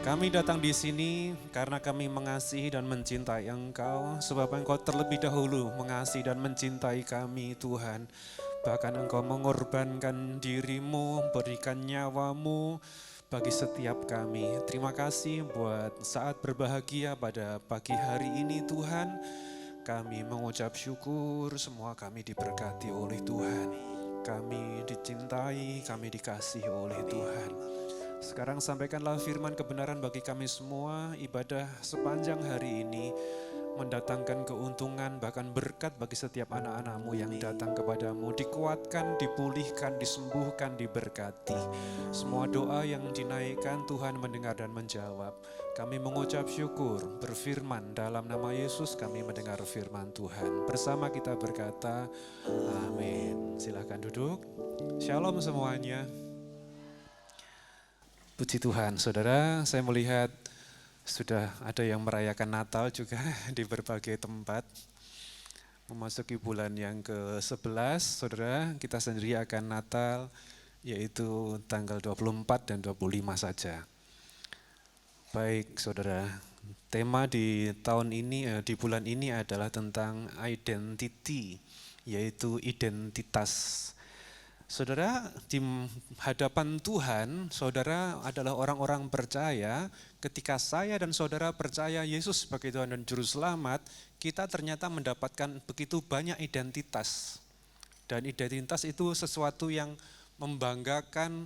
Kami datang di sini karena kami mengasihi dan mencintai Engkau, sebab Engkau terlebih dahulu mengasihi dan mencintai kami, Tuhan. Bahkan Engkau mengorbankan dirimu, berikan nyawamu bagi setiap kami. Terima kasih buat saat berbahagia pada pagi hari ini, Tuhan. Kami mengucap syukur, semua kami diberkati oleh Tuhan. Kami dicintai, kami dikasihi oleh Tuhan. Sekarang sampaikanlah firman kebenaran bagi kami semua. Ibadah sepanjang hari ini mendatangkan keuntungan, bahkan berkat bagi setiap anak-anak-Mu yang datang kepadamu. Dikuatkan, dipulihkan, disembuhkan, diberkati. Semua doa yang dinaikkan Tuhan mendengar dan menjawab. Kami mengucap syukur, berfirman dalam nama Yesus kami mendengar firman Tuhan. Bersama kita berkata, amin. Silakan duduk. Shalom semuanya. Puji Tuhan, saudara, saya melihat sudah ada yang merayakan Natal juga di berbagai tempat. Memasuki bulan yang ke-11, saudara, kita sendiri akan Natal, yaitu tanggal 24 dan 25 saja. Baik, saudara, tema di tahun ini, di bulan ini adalah tentang identity, yaitu identitas. Saudara, di hadapan Tuhan, saudara adalah orang-orang percaya. Ketika saya dan saudara percaya Yesus sebagai Tuhan dan Juru Selamat, kita ternyata mendapatkan begitu banyak identitas. Dan identitas itu sesuatu yang membanggakan,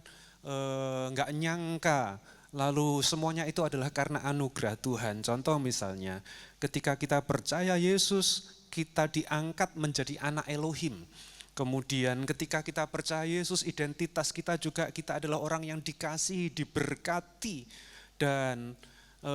nggak nyangka. Lalu semuanya itu adalah karena anugerah Tuhan. Contoh misalnya, ketika kita percaya Yesus, kita diangkat menjadi anak Elohim. Kemudian ketika kita percaya Yesus, identitas kita juga, kita adalah orang yang dikasihi, diberkati. Dan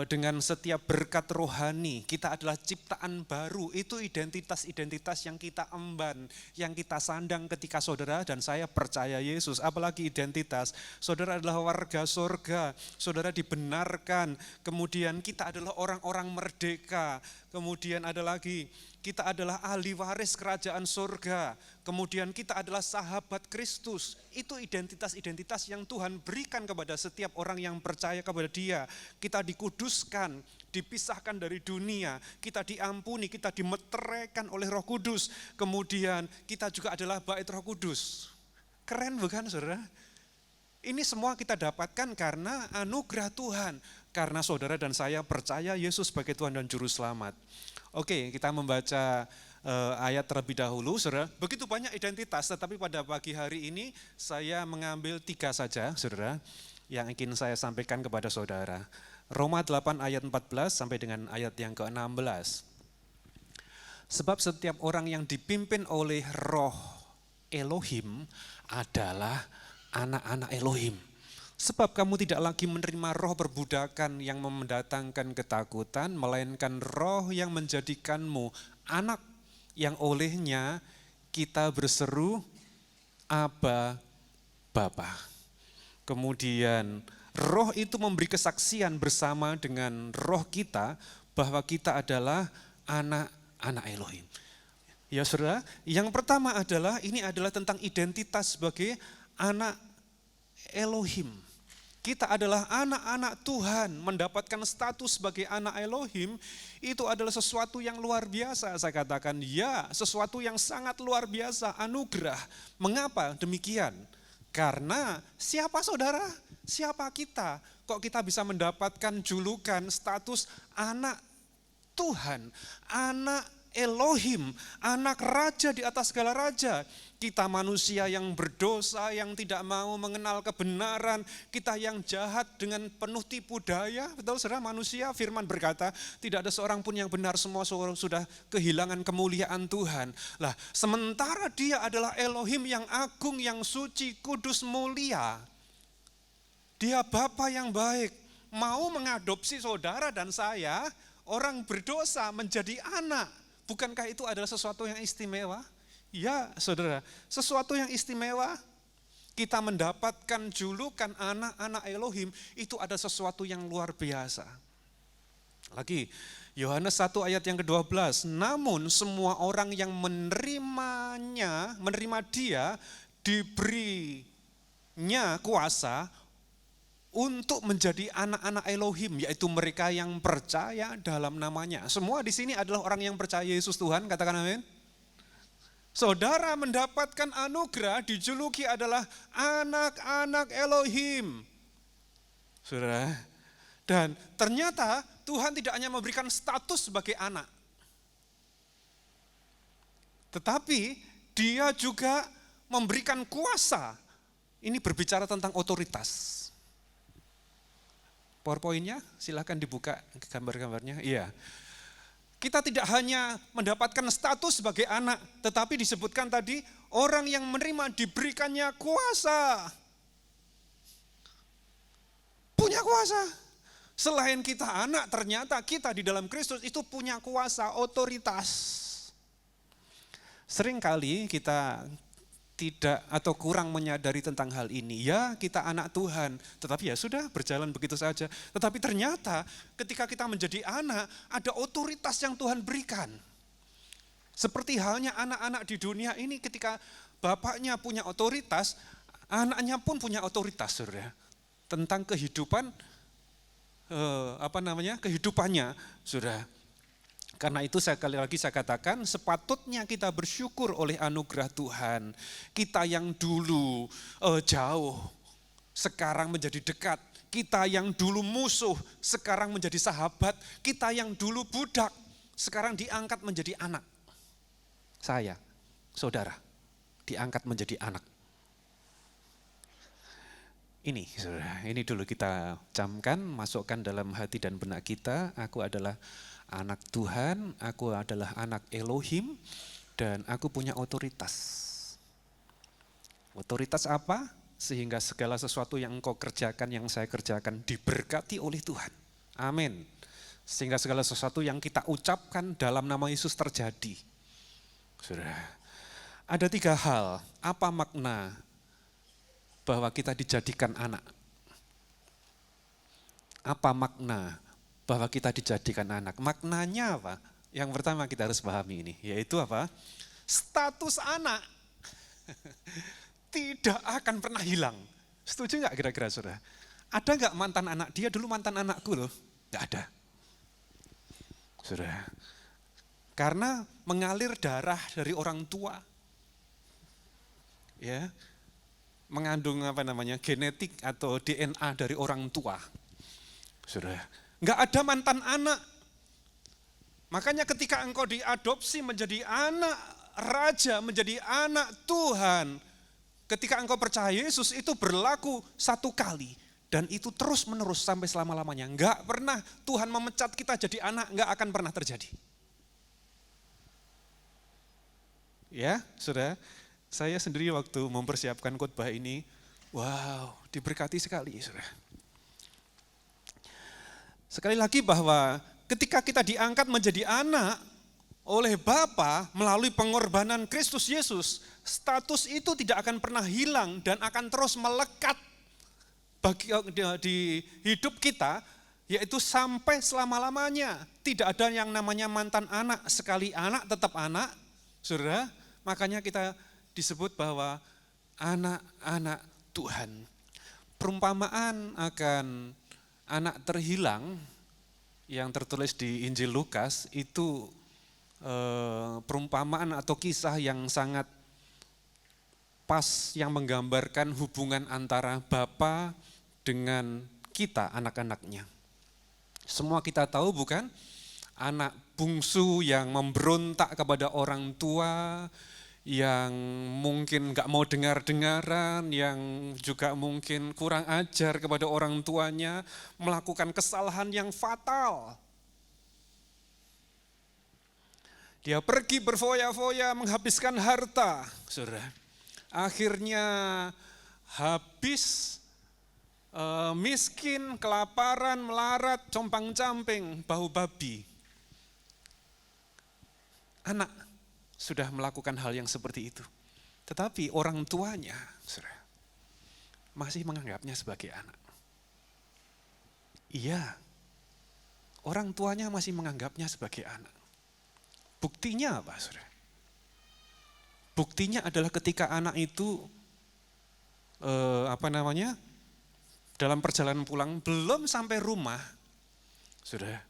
dengan setiap berkat rohani, kita adalah ciptaan baru. Itu identitas-identitas yang kita emban, yang kita sandang ketika saudara dan saya percaya Yesus. Apalagi identitas, saudara adalah warga surga, saudara dibenarkan. Kemudian kita adalah orang-orang merdeka. Kemudian ada lagi, kita adalah ahli waris kerajaan surga. Kemudian kita adalah sahabat Kristus. Itu identitas-identitas yang Tuhan berikan kepada setiap orang yang percaya kepada Dia. Kita dikuduskan, dipisahkan dari dunia. Kita diampuni, kita dimeteraikan oleh Roh Kudus. Kemudian kita juga adalah bait Roh Kudus. Keren bukan, saudara? Ini semua kita dapatkan karena anugerah Tuhan. Karena saudara dan saya percaya Yesus sebagai Tuhan dan Juru Selamat. Oke, kita membaca ayat terlebih dahulu, saudara. Begitu banyak identitas, tetapi pada pagi hari ini saya mengambil 3 saja, saudara, yang ingin saya sampaikan kepada saudara. Roma 8 ayat 14 sampai dengan ayat yang ke-16. Sebab setiap orang yang dipimpin oleh Roh Elohim adalah anak-anak Elohim. Sebab kamu tidak lagi menerima roh perbudakan yang mendatangkan ketakutan, melainkan roh yang menjadikanmu anak, yang olehnya kita berseru, Aba, Bapa. Kemudian roh itu memberi kesaksian bersama dengan roh kita bahwa kita adalah anak-anak Elohim. Ya saudara, yang pertama adalah, ini adalah tentang identitas sebagai anak Elohim. Kita adalah anak-anak Tuhan, mendapatkan status sebagai anak Elohim, itu adalah sesuatu yang luar biasa. Saya katakan ya, sesuatu yang sangat luar biasa, anugerah. Mengapa demikian? Karena siapa saudara? Siapa kita? Kok kita bisa mendapatkan julukan status anak Tuhan, anak Elohim, anak raja di atas segala raja. Kita manusia yang berdosa, yang tidak mau mengenal kebenaran, kita yang jahat dengan penuh tipu daya. Betul saudara, manusia, firman berkata, tidak ada seorang pun yang benar, semua sudah kehilangan kemuliaan Tuhan. Lah, sementara Dia adalah Elohim yang agung, yang suci, kudus, mulia. Dia Bapa yang baik, mau mengadopsi saudara dan saya, orang berdosa menjadi anak. Bukankah itu adalah sesuatu yang istimewa? Ya saudara, sesuatu yang istimewa. Kita mendapatkan julukan anak-anak Elohim, itu ada sesuatu yang luar biasa. Lagi, Yohanes 1 ayat yang ke-12, namun semua orang yang menerima Dia, diberinya kuasa untuk menjadi anak-anak Elohim, yaitu mereka yang percaya dalam namanya. Semua di sini adalah orang yang percaya Yesus Tuhan, katakan amin. Saudara mendapatkan anugerah, dijuluki adalah anak-anak Elohim. Saudara, dan ternyata Tuhan tidak hanya memberikan status sebagai anak, tetapi Dia juga memberikan kuasa. Ini berbicara tentang otoritas. PowerPoint-nya silakan dibuka gambar-gambarnya. Iya. Kita tidak hanya mendapatkan status sebagai anak, tetapi disebutkan tadi orang yang menerima diberikannya kuasa. Punya kuasa. Selain kita anak, ternyata kita di dalam Kristus itu punya kuasa, otoritas. Seringkali kita tidak atau kurang menyadari tentang hal ini. Ya, kita anak Tuhan, tetapi ya sudah berjalan begitu saja. Tetapi ternyata ketika kita menjadi anak, ada otoritas yang Tuhan berikan. Seperti halnya anak-anak di dunia ini, ketika bapaknya punya otoritas, anaknya pun punya otoritas, saudara. Tentang kehidupan, kehidupannya, saudara. Karena itu sekali lagi saya katakan, sepatutnya kita bersyukur oleh anugerah Tuhan. Kita yang dulu jauh, sekarang menjadi dekat. Kita yang dulu musuh, sekarang menjadi sahabat. Kita yang dulu budak, sekarang diangkat menjadi anak. Saya, saudara, diangkat menjadi anak. Ini, saudara, ini dulu kita camkan, masukkan dalam hati dan benak kita. Aku adalah anak Tuhan, aku adalah anak Elohim, dan aku punya otoritas. Otoritas apa? Sehingga segala sesuatu yang engkau kerjakan, yang saya kerjakan, diberkati oleh Tuhan. Amin. Sehingga segala sesuatu yang kita ucapkan dalam nama Yesus terjadi. Saudara, ada 3 hal. Apa makna bahwa kita dijadikan anak? Apa makna bahwa kita dijadikan anak? Maknanya apa? Yang pertama kita harus pahami ini, yaitu apa? Status anak tidak akan pernah hilang. Setuju nggak kira-kira saudara? Ada nggak mantan anak? Dia dulu mantan anakku loh. Nggak ada. Saudara, karena mengalir darah dari orang tua, ya, mengandung genetik atau DNA dari orang tua. Saudara, nggak ada mantan anak. Makanya ketika engkau diadopsi menjadi anak raja, menjadi anak Tuhan, ketika engkau percaya Yesus itu berlaku 1 kali. Dan itu terus menerus sampai selama-lamanya. Enggak pernah Tuhan memecat kita jadi anak, enggak akan pernah terjadi. Ya, saudara, saya sendiri waktu mempersiapkan khotbah ini, wow, diberkati sekali, saudara. Sekali lagi bahwa ketika kita diangkat menjadi anak oleh Bapa melalui pengorbanan Kristus Yesus, status itu tidak akan pernah hilang dan akan terus melekat di hidup kita, yaitu sampai selama-lamanya. Tidak ada yang namanya mantan anak, sekali anak tetap anak, saudara. Makanya kita disebut bahwa anak-anak Tuhan. Perumpamaan akan anak terhilang yang tertulis di Injil Lukas itu perumpamaan atau kisah yang sangat pas, yang menggambarkan hubungan antara Bapa dengan kita, anak-anaknya. Semua kita tahu bukan? Anak bungsu yang memberontak kepada orang tua, yang mungkin gak mau dengar-dengaran, yang juga mungkin kurang ajar kepada orang tuanya, melakukan kesalahan yang fatal. Dia pergi berfoya-foya menghabiskan harta, saudara. Akhirnya habis, miskin, kelaparan, melarat, compang-camping, bau babi. Anak sudah melakukan hal yang seperti itu. Tetapi orang tuanya, saudara, masih menganggapnya sebagai anak. Iya, orang tuanya masih menganggapnya sebagai anak. Buktinya apa, saudara? Buktinya adalah ketika anak itu dalam perjalanan pulang, belum sampai rumah, saudara,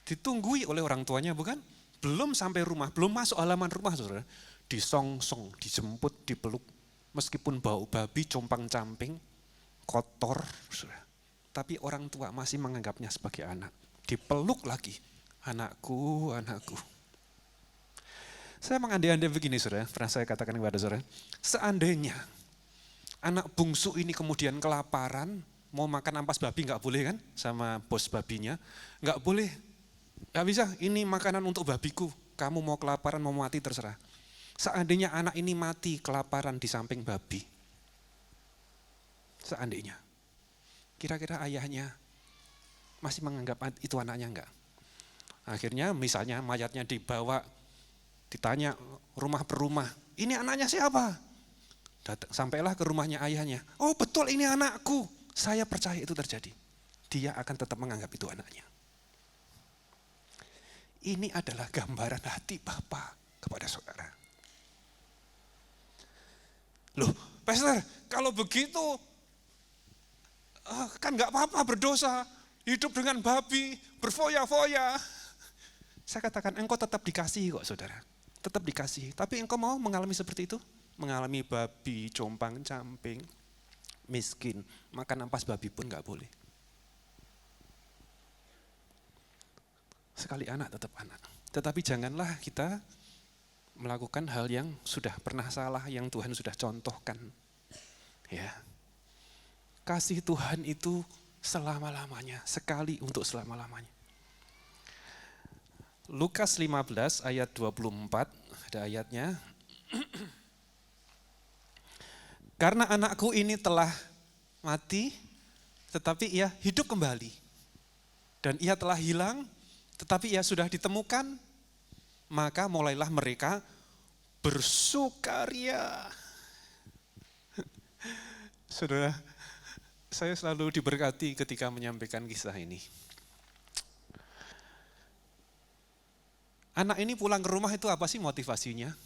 ditunggui oleh orang tuanya bukan? Belum sampai rumah, belum masuk halaman rumah saudara, disongsong, dijemput, dipeluk, meskipun bau babi, compang-camping, kotor, saudara. Tapi orang tua masih menganggapnya sebagai anak. Dipeluk lagi, anakku, anakku. Saya mengandai-andai begini saudara, pernah saya katakan kepada saudara, seandainya anak bungsu ini kemudian kelaparan, mau makan ampas babi nggak boleh kan, sama bos babinya, nggak boleh, nggak bisa, ini makanan untuk babiku, kamu mau kelaparan, mau mati terserah. Seandainya anak ini mati kelaparan di samping babi, seandainya, kira-kira ayahnya masih menganggap itu anaknya enggak? Akhirnya misalnya mayatnya dibawa, ditanya rumah per rumah, ini anaknya siapa? Sampailah ke rumahnya ayahnya, oh betul ini anakku, saya percaya itu terjadi. Dia akan tetap menganggap itu anaknya. Ini adalah gambaran hati Bapa kepada saudara. Loh, Pastor, kalau begitu kan gak apa-apa berdosa, hidup dengan babi, berfoya-foya. Saya katakan engkau tetap dikasihi kok saudara, tetap dikasihi. Tapi engkau mau mengalami seperti itu? Mengalami babi, compang-camping, miskin, makan ampas babi pun gak boleh. Sekali anak tetap anak. Tetapi janganlah kita melakukan hal yang sudah pernah salah, yang Tuhan sudah contohkan. Ya. Kasih Tuhan itu selama-lamanya, sekali untuk selama-lamanya. Lukas 15 ayat 24, ada ayatnya. Karena anakku ini telah mati, tetapi ia hidup kembali. Dan ia telah hilang, tetapi ia sudah ditemukan, maka mulailah mereka bersukaria. Saudara, saya selalu diberkati ketika menyampaikan kisah ini. Anak ini pulang ke rumah itu apa sih motivasinya?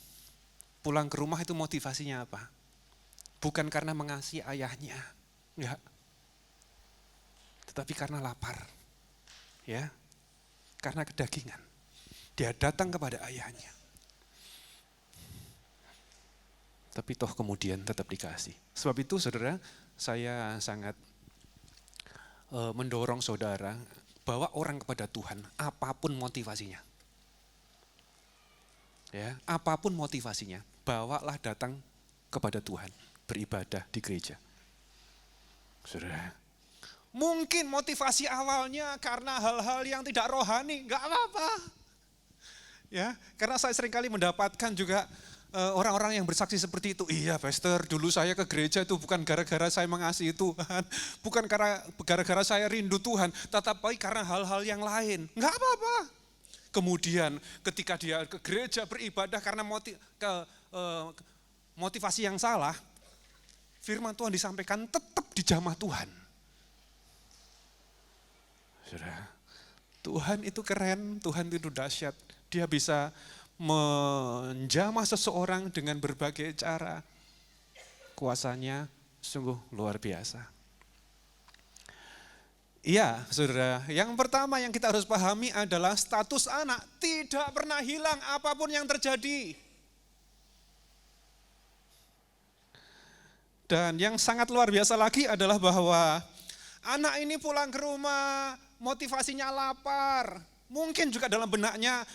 Pulang ke rumah itu motivasinya apa? Bukan karena mengasihi ayahnya, enggak. Tetapi karena lapar. Ya. Karena kedagingan. Dia datang kepada ayahnya. Tapi toh kemudian tetap dikasih. Sebab itu saudara, saya sangat mendorong saudara bawa orang kepada Tuhan apapun motivasinya. Ya, apapun motivasinya, bawalah datang kepada Tuhan, beribadah di gereja. Saudara, mungkin motivasi awalnya karena hal-hal yang tidak rohani, enggak apa-apa. Ya, karena saya seringkali mendapatkan juga orang-orang yang bersaksi seperti itu. Iya, Pastor, dulu saya ke gereja itu bukan gara-gara saya mengasihi Tuhan, bukan gara-gara saya rindu Tuhan, tetapi karena hal-hal yang lain. Enggak apa-apa. Kemudian ketika dia ke gereja beribadah karena motivasi yang salah, firman Tuhan disampaikan tetap dijamah Tuhan. Saudara, Tuhan itu keren, Tuhan itu dahsyat. Dia bisa menjamah seseorang dengan berbagai cara. Kuasanya sungguh luar biasa. Iya, saudara, yang pertama yang kita harus pahami adalah status anak tidak pernah hilang apapun yang terjadi. Dan yang sangat luar biasa lagi adalah bahwa anak ini pulang ke rumah, motivasinya lapar. Mungkin juga dalam benaknya,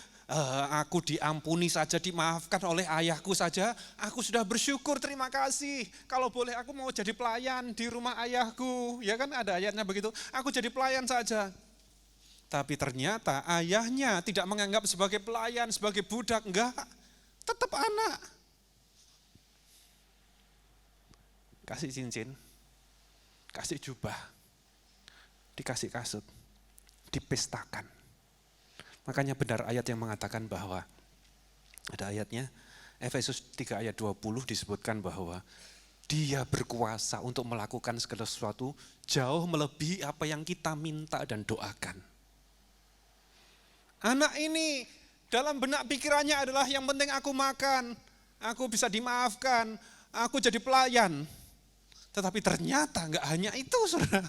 aku diampuni saja, dimaafkan oleh ayahku saja, aku sudah bersyukur, terima kasih. Kalau boleh aku mau jadi pelayan di rumah ayahku, ya kan ada ayatnya begitu, aku jadi pelayan saja. Tapi ternyata ayahnya tidak menganggap sebagai pelayan, sebagai budak, enggak, tetap anak. Kasih cincin, kasih jubah, dikasih kasut, dipestakan. Makanya benar ayat yang mengatakan bahwa, ada ayatnya, Efesus 3 ayat 20 disebutkan bahwa dia berkuasa untuk melakukan segala sesuatu jauh melebihi apa yang kita minta dan doakan. Anak ini dalam benak pikirannya adalah yang penting aku makan, aku bisa dimaafkan, aku jadi pelayan. Tetapi ternyata enggak hanya itu, saudara.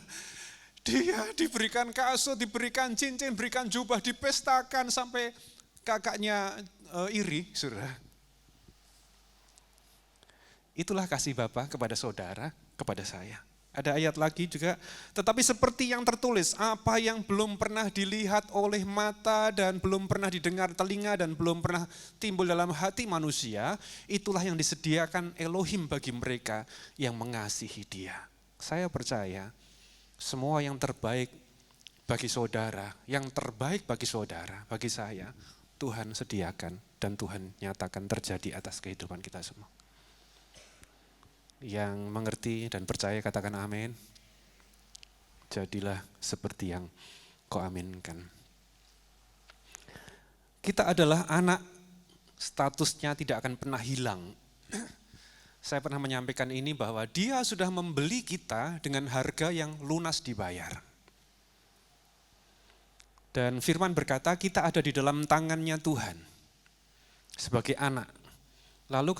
Dia diberikan kasut, diberikan cincin, diberikan jubah, dipestakan sampai kakaknya iri, saudara. Itulah kasih Bapa kepada saudara, kepada saya. Ada ayat lagi juga, tetapi seperti yang tertulis, apa yang belum pernah dilihat oleh mata dan belum pernah didengar telinga dan belum pernah timbul dalam hati manusia, itulah yang disediakan Elohim bagi mereka yang mengasihi Dia. Saya percaya semua yang terbaik bagi saudara, yang terbaik bagi saudara, bagi saya, Tuhan sediakan dan Tuhan nyatakan terjadi atas kehidupan kita semua. Yang mengerti dan percaya katakan amin. Jadilah seperti yang kau aminkan. Kita adalah anak, statusnya tidak akan pernah hilang. Saya pernah menyampaikan ini bahwa Dia sudah membeli kita dengan harga yang lunas dibayar. Dan firman berkata kita ada di dalam tangannya Tuhan sebagai anak. Lalu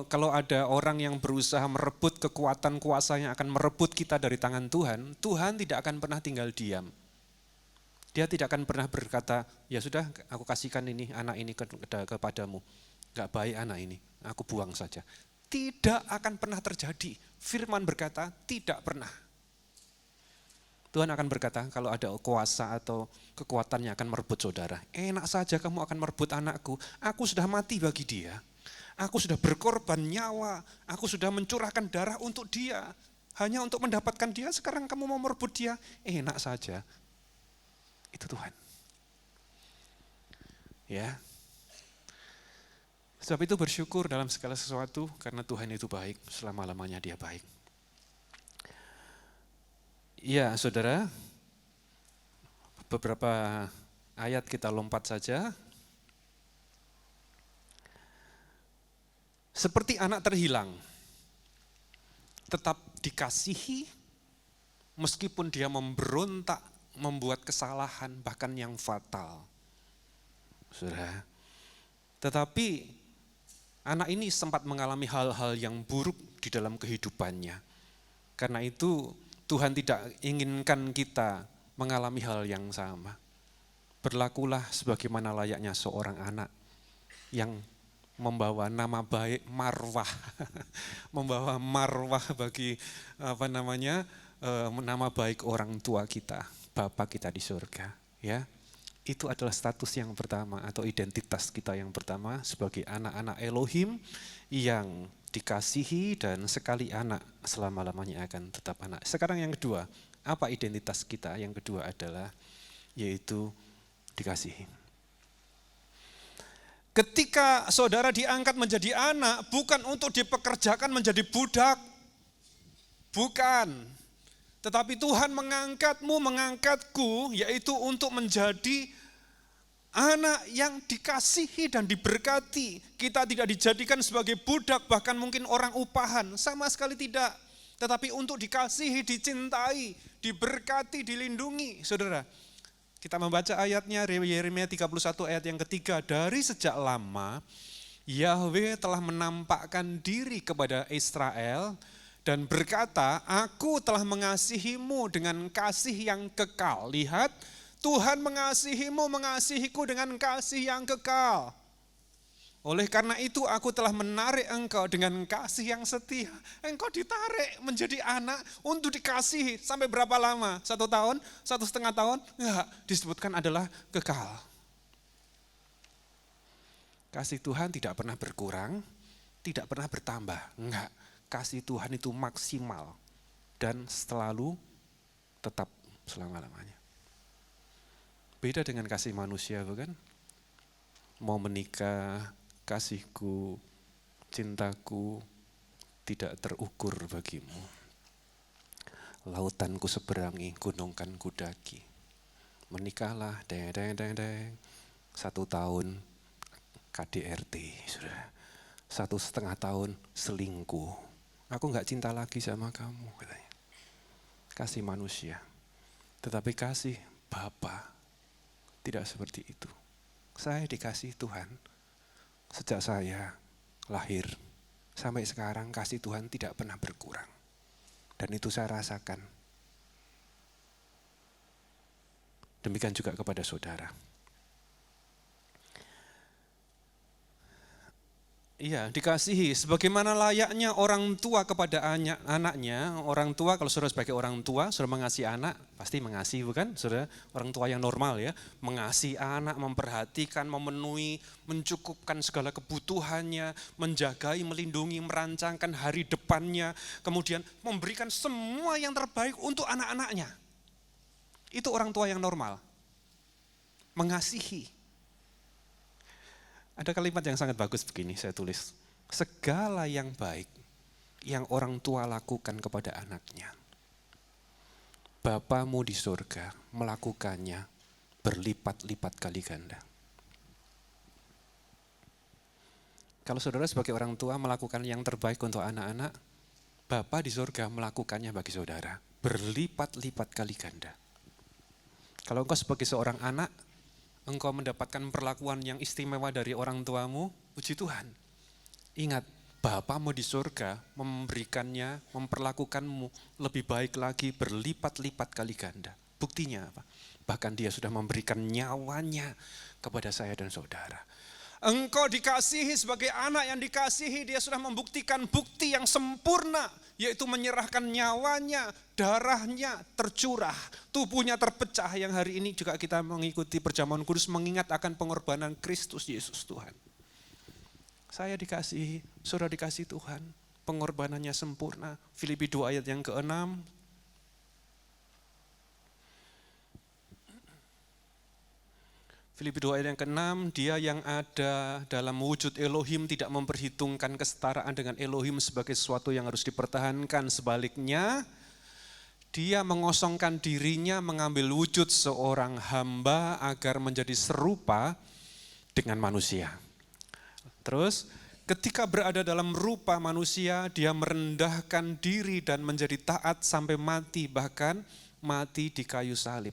kalau ada orang yang berusaha merebut kekuatan kuasa yang akan merebut kita dari tangan Tuhan, Tuhan tidak akan pernah tinggal diam. Dia tidak akan pernah berkata, ya sudah aku kasihkan ini anak ini kepadamu. Gak baik anak ini, aku buang saja. Tidak akan pernah terjadi. Firman berkata tidak pernah. Tuhan akan berkata kalau ada kuasa atau kekuatan yang akan merebut saudara, enak saja kamu akan merebut anakku, aku sudah mati bagi dia. Aku sudah berkorban nyawa, aku sudah mencurahkan darah untuk dia. Hanya untuk mendapatkan dia, sekarang kamu mau merebut dia, enak saja. Itu Tuhan. Ya. Sebab itu bersyukur dalam segala sesuatu, karena Tuhan itu baik, selama-lamanya Dia baik. Ya, saudara, beberapa ayat kita lompat saja. Seperti anak terhilang, tetap dikasihi meskipun dia memberontak, membuat kesalahan bahkan yang fatal. Saudara, tetapi anak ini sempat mengalami hal-hal yang buruk di dalam kehidupannya. Karena itu Tuhan tidak inginkan kita mengalami hal yang sama. Berlakulah sebagaimana layaknya seorang anak yang membawa nama baik, marwah, membawa marwah bagi nama baik orang tua kita, Bapa kita di surga. Ya, itu adalah status yang pertama atau identitas kita yang pertama sebagai anak-anak Elohim yang dikasihi dan sekali anak selama-lamanya akan tetap anak. Sekarang yang kedua, apa identitas kita? Yang kedua adalah yaitu dikasihi. Ketika saudara diangkat menjadi anak, bukan untuk dipekerjakan menjadi budak. Bukan. Tetapi Tuhan mengangkatmu, mengangkatku, yaitu untuk menjadi anak yang dikasihi dan diberkati. Kita tidak dijadikan sebagai budak, bahkan mungkin orang upahan. Sama sekali tidak. Tetapi untuk dikasihi, dicintai, diberkati, dilindungi. Saudara, kita membaca ayatnya, Yeremia 31 ayat yang ketiga. Dari sejak lama, Yahweh telah menampakkan diri kepada Israel dan berkata, aku telah mengasihimu dengan kasih yang kekal. Lihat, Tuhan mengasihimu, mengasihiku dengan kasih yang kekal. Oleh karena itu aku telah menarik engkau dengan kasih yang setia. Engkau ditarik menjadi anak untuk dikasihi. Sampai berapa lama? 1 tahun? 1,5 tahun? Enggak, disebutkan adalah kekal. Kasih Tuhan tidak pernah berkurang, tidak pernah bertambah. Enggak, kasih Tuhan itu maksimal dan selalu tetap selama-lamanya. Beda dengan kasih manusia, bukan? Mau menikah, kasihku, cintaku tidak terukur bagimu. Lautanku seberangi, gunungkan kudaki. Menikahlah, 1 tahun KDRT, sudah 1,5 tahun selingkuh. Aku gak cinta lagi sama kamu, katanya. Kasih manusia, tetapi kasih Bapa tidak seperti itu. Saya dikasih Tuhan. Sejak saya lahir sampai sekarang kasih Tuhan tidak pernah berkurang. Dan itu saya rasakan. Demikian juga kepada saudara. Iya, dikasihi. Sebagaimana layaknya orang tua kepada anaknya, orang tua kalau saudara sebagai orang tua, saudara mengasihi anak, pasti mengasihi bukan? Saudara orang tua yang normal ya, mengasihi anak, memperhatikan, memenuhi, mencukupkan segala kebutuhannya, menjagai, melindungi, merancangkan hari depannya, kemudian memberikan semua yang terbaik untuk anak-anaknya. Itu orang tua yang normal. Mengasihi. Ada kalimat yang sangat bagus begini, saya tulis. Segala yang baik yang orang tua lakukan kepada anaknya, Bapamu di surga melakukannya berlipat-lipat kali ganda. Kalau saudara sebagai orang tua melakukan yang terbaik untuk anak-anak, Bapa di surga melakukannya bagi saudara berlipat-lipat kali ganda. Kalau engkau sebagai seorang anak, engkau mendapatkan perlakuan yang istimewa dari orang tuamu, puji Tuhan. Ingat, Bapamu di surga memberikannya, memperlakukanmu lebih baik lagi berlipat-lipat kali ganda. Buktinya apa? Bahkan dia sudah memberikan nyawanya kepada saya dan saudara. Engkau dikasihi sebagai anak yang dikasihi, dia sudah membuktikan bukti yang sempurna, yaitu menyerahkan nyawanya, darahnya tercurah, tubuhnya terpecah, yang hari ini juga kita mengikuti perjamuan kudus mengingat akan pengorbanan Kristus Yesus Tuhan. Saya dikasihi, saudara dikasihi Tuhan, pengorbanannya sempurna. Filipi 2 ayat yang ke-6. Filipi 2 ayat yang ke-6, dia yang ada dalam wujud Elohim tidak memperhitungkan kesetaraan dengan Elohim sebagai sesuatu yang harus dipertahankan. Sebaliknya, dia mengosongkan dirinya mengambil wujud seorang hamba agar menjadi serupa dengan manusia. Terus, ketika berada dalam rupa manusia, dia merendahkan diri dan menjadi taat sampai mati, bahkan mati di kayu salib.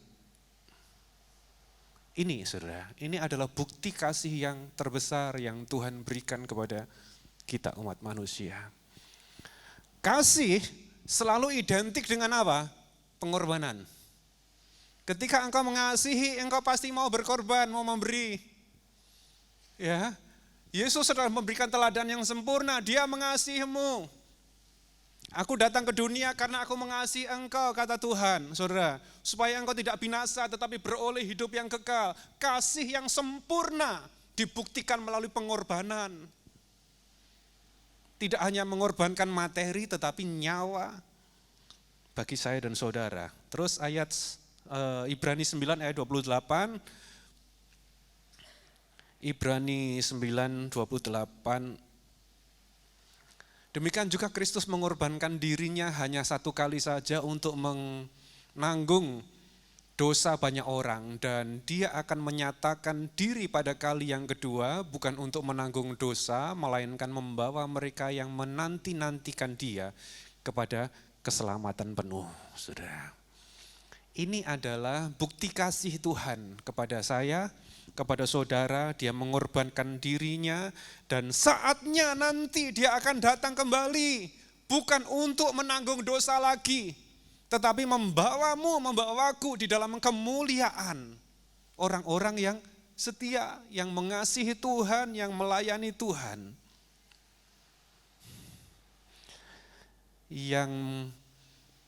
Ini saudara, ini adalah bukti kasih yang terbesar yang Tuhan berikan kepada kita umat manusia. Kasih selalu identik dengan apa? Pengorbanan. Ketika engkau mengasihi, engkau pasti mau berkorban, mau memberi. Ya, Yesus sudah memberikan teladan yang sempurna, dia mengasihimu. Aku datang ke dunia karena aku mengasihi engkau, kata Tuhan, saudara. Supaya engkau tidak binasa tetapi beroleh hidup yang kekal. Kasih yang sempurna dibuktikan melalui pengorbanan. Tidak hanya mengorbankan materi tetapi nyawa bagi saya dan saudara. Terus ayat Ibrani 9 ayat 28. Ibrani 9:28. Demikian juga Kristus mengorbankan dirinya hanya satu kali saja untuk menanggung dosa banyak orang. Dan dia akan menyatakan diri pada kali yang kedua bukan untuk menanggung dosa, melainkan membawa mereka yang menanti-nantikan dia kepada keselamatan penuh. Saudara, ini adalah bukti kasih Tuhan kepada saya, kepada saudara. Dia mengorbankan dirinya dan saatnya nanti dia akan datang kembali. Bukan untuk menanggung dosa lagi, tetapi membawamu, membawaku di dalam kemuliaan. Orang-orang yang setia, yang mengasihi Tuhan, yang melayani Tuhan. Yang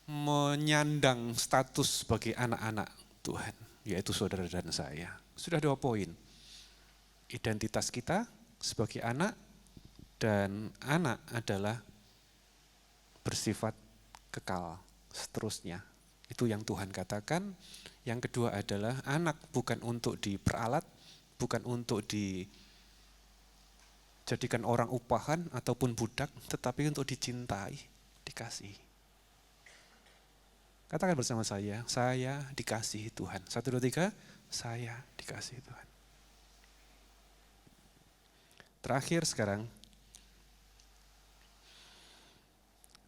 menyandang status sebagai anak-anak Tuhan, yaitu saudara dan saya. Sudah 2 poin, identitas kita sebagai anak, dan anak adalah bersifat kekal seterusnya. Itu yang Tuhan katakan. Yang kedua adalah anak bukan untuk diperalat, bukan untuk dijadikan orang upahan ataupun budak, tetapi untuk dicintai, dikasihi. Katakan bersama saya dikasihi Tuhan. 1, 2, 3. Saya dikasihi Tuhan. Terakhir sekarang,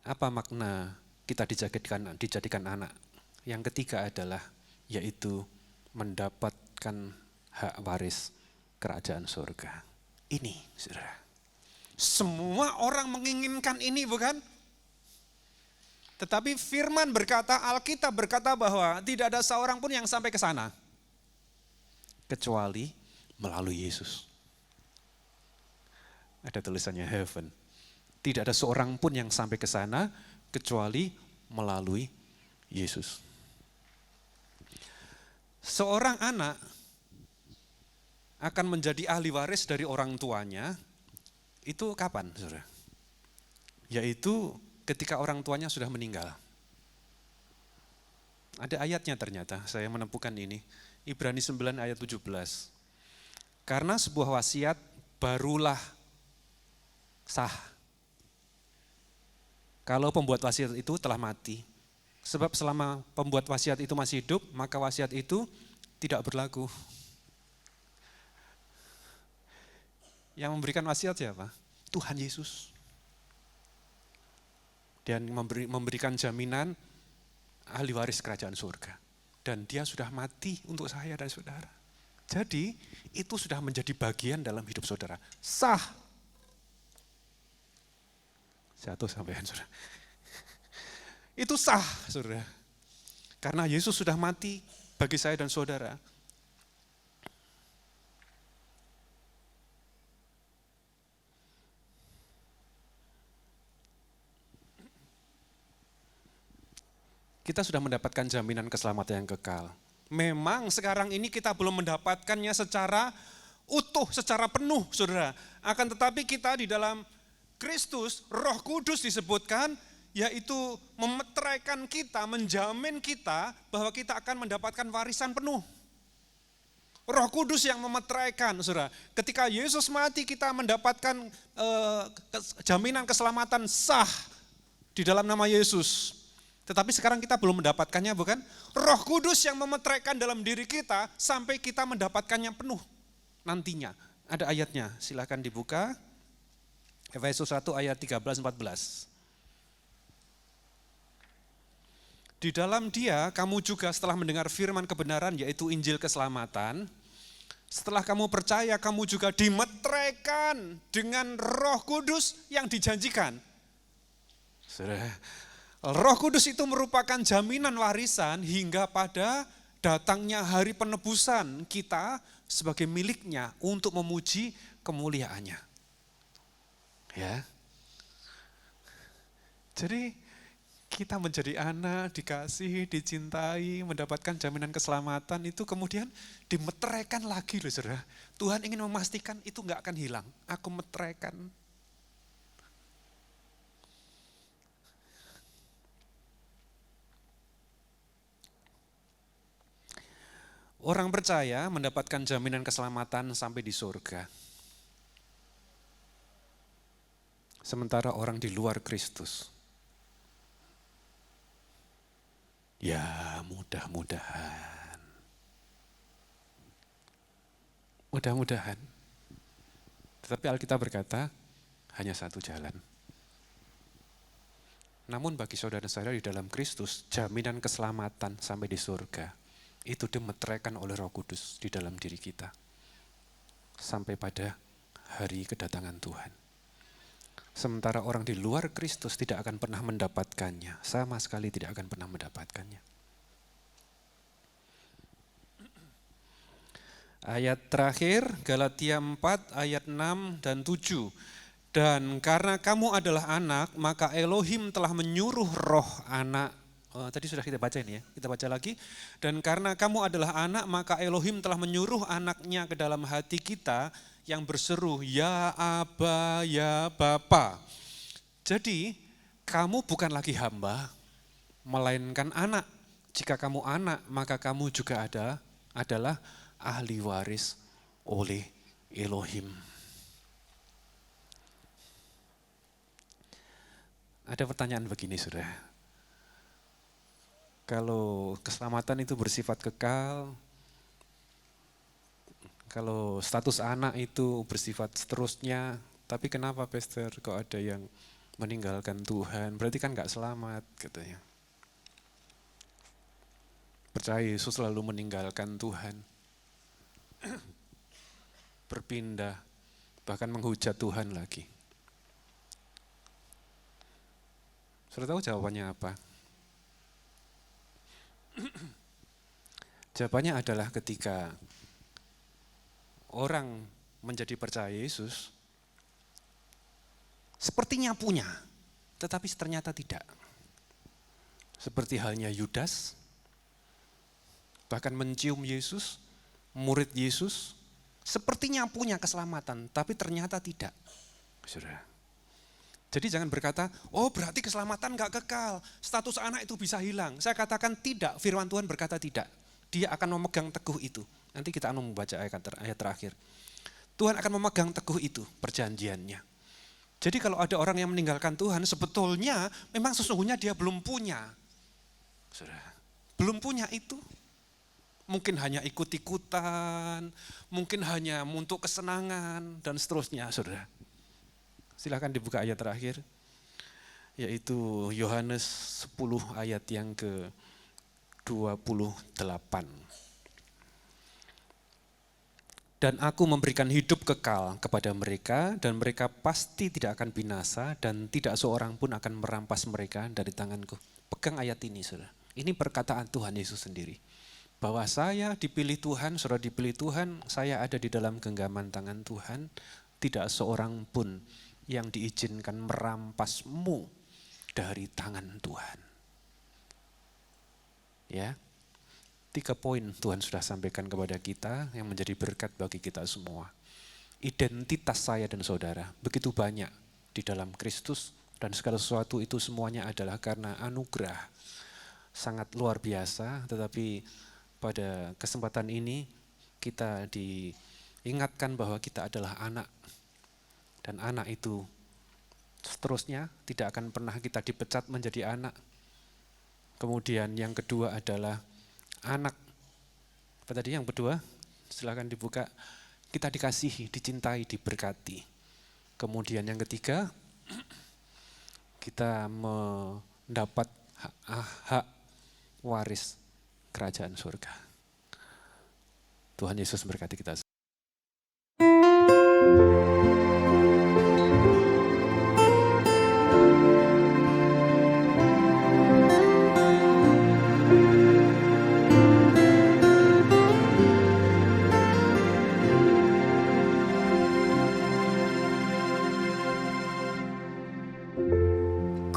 apa makna kita dijadikan anak? Yang ketiga adalah, yaitu mendapatkan hak waris kerajaan surga. Ini, saudara. Semua orang menginginkan ini, bukan? Tetapi firman berkata, Alkitab berkata bahwa tidak ada seorang pun yang sampai ke sana. Kecuali melalui Yesus. Ada tulisannya heaven. Tidak ada seorang pun yang sampai ke sana, kecuali melalui Yesus. Seorang anak akan menjadi ahli waris dari orang tuanya, itu kapan, saudara? Yaitu ketika orang tuanya sudah meninggal. Ada ayatnya ternyata, saya menemukan ini. Ibrani 9 ayat 17. Karena sebuah wasiat barulah sah. Kalau pembuat wasiat itu telah mati. Sebab selama pembuat wasiat itu masih hidup, maka wasiat itu tidak berlaku. Yang memberikan wasiat siapa? Tuhan Yesus. Dan memberikan jaminan ahli waris kerajaan surga. Dan dia sudah mati untuk saya dan saudara. Jadi itu sudah menjadi bagian dalam hidup saudara. Sah. Jatuh sampean saudara. Itu sah saudara. Karena Yesus sudah mati bagi saya dan saudara. Kita sudah mendapatkan jaminan keselamatan yang kekal. Memang sekarang ini kita belum mendapatkannya secara utuh, secara penuh, saudara. Akan tetapi kita di dalam Kristus, Roh Kudus disebutkan, yaitu memeteraikan kita, menjamin kita bahwa kita akan mendapatkan warisan penuh. Roh Kudus yang memeteraikan, saudara. Ketika Yesus mati, kita mendapatkan jaminan keselamatan sah di dalam nama Yesus. Tetapi sekarang kita belum mendapatkannya, bukan? Roh Kudus yang memeteraikan dalam diri kita sampai kita mendapatkannya penuh nantinya. Ada ayatnya, silakan dibuka. Efesus 1 ayat 13-14. Di dalam Dia kamu juga setelah mendengar firman kebenaran, yaitu Injil keselamatan, setelah kamu percaya kamu juga dimeteraikan dengan Roh Kudus yang dijanjikan. Saudara, Roh Kudus itu merupakan jaminan warisan hingga pada datangnya hari penebusan kita sebagai miliknya untuk memuji kemuliaannya. Ya. Jadi kita menjadi anak, dikasihi, dicintai, mendapatkan jaminan keselamatan itu kemudian dimeteraikan lagi loh saudara. Tuhan ingin memastikan itu enggak akan hilang. Aku meteraikan. Orang percaya mendapatkan jaminan keselamatan sampai di surga. Sementara orang di luar Kristus, ya mudah-mudahan. Mudah-mudahan. Tetapi Alkitab berkata, hanya satu jalan. Namun bagi saudara-saudara di dalam Kristus, jaminan keselamatan sampai di surga, itu dimeteraikan oleh Roh Kudus di dalam diri kita sampai pada hari kedatangan Tuhan. Sementara orang di luar Kristus tidak akan pernah mendapatkannya, sama sekali tidak akan pernah mendapatkannya. Ayat terakhir Galatia 4 ayat 6 dan 7. Dan karena kamu adalah anak, maka Elohim telah menyuruh roh anak. Tadi sudah kita baca ini ya, kita baca lagi. Dan karena kamu adalah anak, maka Elohim telah menyuruh anaknya ke dalam hati kita yang berseru, ya Aba, ya Bapa. Jadi kamu bukan lagi hamba, melainkan anak. Jika kamu anak, maka kamu juga adalah ahli waris oleh Elohim. Ada pertanyaan begini saudara. Kalau keselamatan itu bersifat kekal, kalau status anak itu bersifat seterusnya, tapi kenapa Pastor kok ada yang meninggalkan Tuhan? Berarti kan gak selamat katanya. Percaya Yesus selalu meninggalkan Tuhan. Berpindah, bahkan menghujat Tuhan lagi. Saudara tahu jawabannya apa? Jawabannya adalah ketika orang menjadi percaya Yesus, sepertinya punya, tetapi ternyata tidak. Seperti halnya Yudas, bahkan mencium Yesus, murid Yesus, sepertinya punya keselamatan, tapi ternyata tidak. Saudara. Jadi jangan berkata, oh berarti keselamatan gak kekal, status anak itu bisa hilang. Saya katakan tidak, firman Tuhan berkata tidak. Dia akan memegang teguh itu. Nanti kita akan membaca ayat terakhir. Tuhan akan memegang teguh itu, perjanjiannya. Jadi kalau ada orang yang meninggalkan Tuhan, sebetulnya memang sesungguhnya dia belum punya. Saudara, belum punya itu. Mungkin hanya ikut-ikutan, mungkin hanya untuk kesenangan, dan seterusnya, saudara. Silakan dibuka ayat terakhir, yaitu Yohanes 10 ayat yang ke-28. Dan aku memberikan hidup kekal kepada mereka, dan mereka pasti tidak akan binasa, dan tidak seorang pun akan merampas mereka dari tanganku. Pegang ayat ini, saudara. Ini perkataan Tuhan Yesus sendiri. Bahwa saya dipilih Tuhan, saudara dipilih Tuhan, saya ada di dalam genggaman tangan Tuhan, tidak seorang pun yang diizinkan merampasmu dari tangan Tuhan. Ya, 3 poin Tuhan sudah sampaikan kepada kita yang menjadi berkat bagi kita semua. Identitas saya dan saudara begitu banyak di dalam Kristus, dan segala sesuatu itu semuanya adalah karena anugerah. Sangat luar biasa, tetapi pada kesempatan ini kita diingatkan bahwa kita adalah anak. Dan anak itu seterusnya tidak akan pernah kita dipecat menjadi anak. Kemudian yang kedua adalah anak. Apa tadi yang kedua? Silakan dibuka. Kita dikasihi, dicintai, diberkati. Kemudian yang ketiga, kita mendapat hak waris kerajaan surga. Tuhan Yesus berkati kita.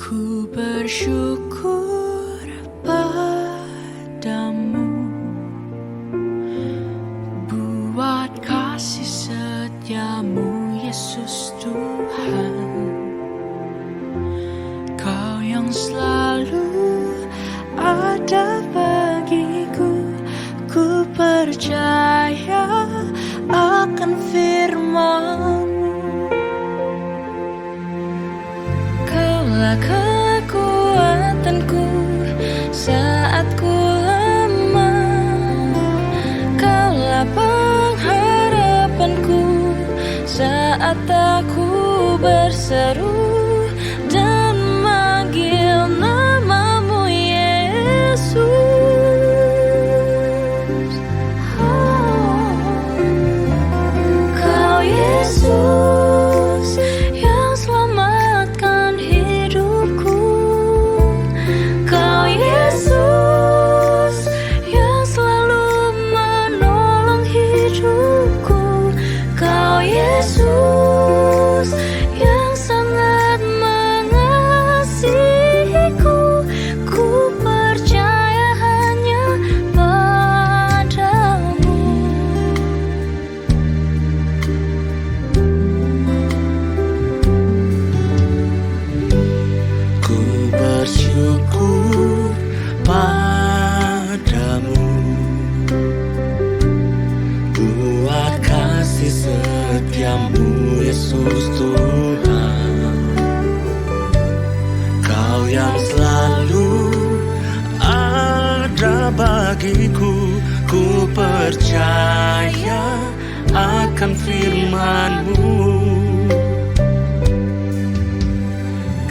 Ku bersyukur padamu buat kasih setiamu Yesus Tuhan. Kau yang selalu ada bagiku, ku percaya akan firman. Kaulah kekuatanku saat ku lemah, Kaulah pengharapanku saat aku berseru dan manggil namamu Yesus. Kau Yesus yang selamatkan hidupku, Kau Yesus yang selalu menolong hidupku, Kau Yesus yang sangat mengasihiku, ku percaya hanya padamu. Ku bersyukur padamu buat kasih setiamu Yesus Tuhan. Kau yang selalu ada bagiku, ku percaya akan firman-Mu.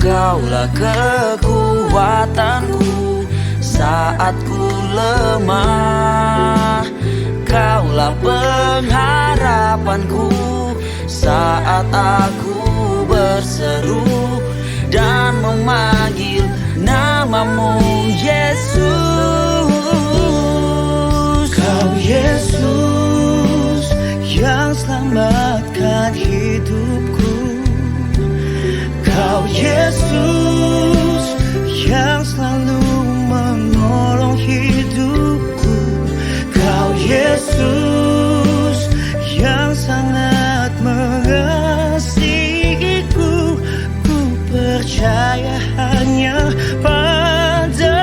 Kaulah kekuatanku saat ku lemah, Kaulah pengharapanku saat aku berseru dan memanggil namamu Yesus. Yesus yang selamatkan hidupku. Kau Yesus yang selalu menolong hidupku. Kau Yesus yang sangat mengasihiku. Ku percaya hanya padamu.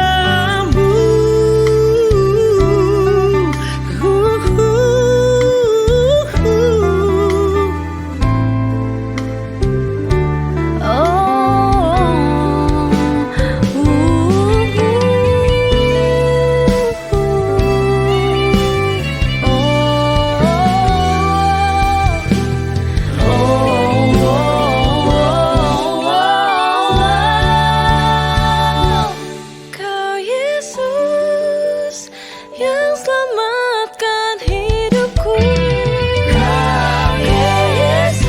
Kau Yesus yang selamatkan hidupku. Kau Yesus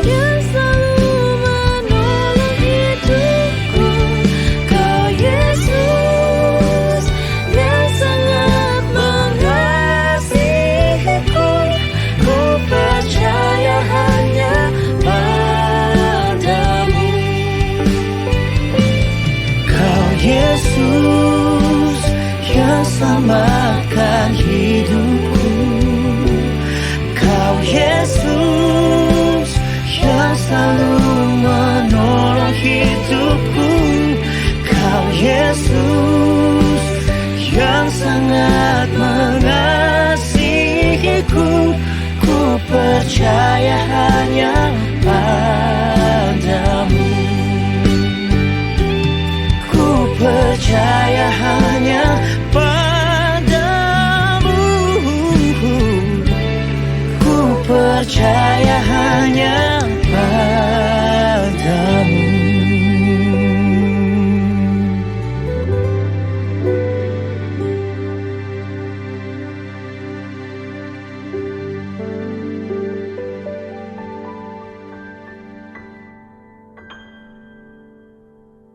yang selalu menolong hidupku. Kau Yesus yang sangat mengasihiku. Ku percaya hanya padamu. Kau Yesus yang selamatkan hidupku. Kau Yesus yang selalu menolong hidupku. Kau Yesus yang sangat mengasihiku. Ku percaya hanya padamu. Ku percaya hanya padamu. Ku percaya hanya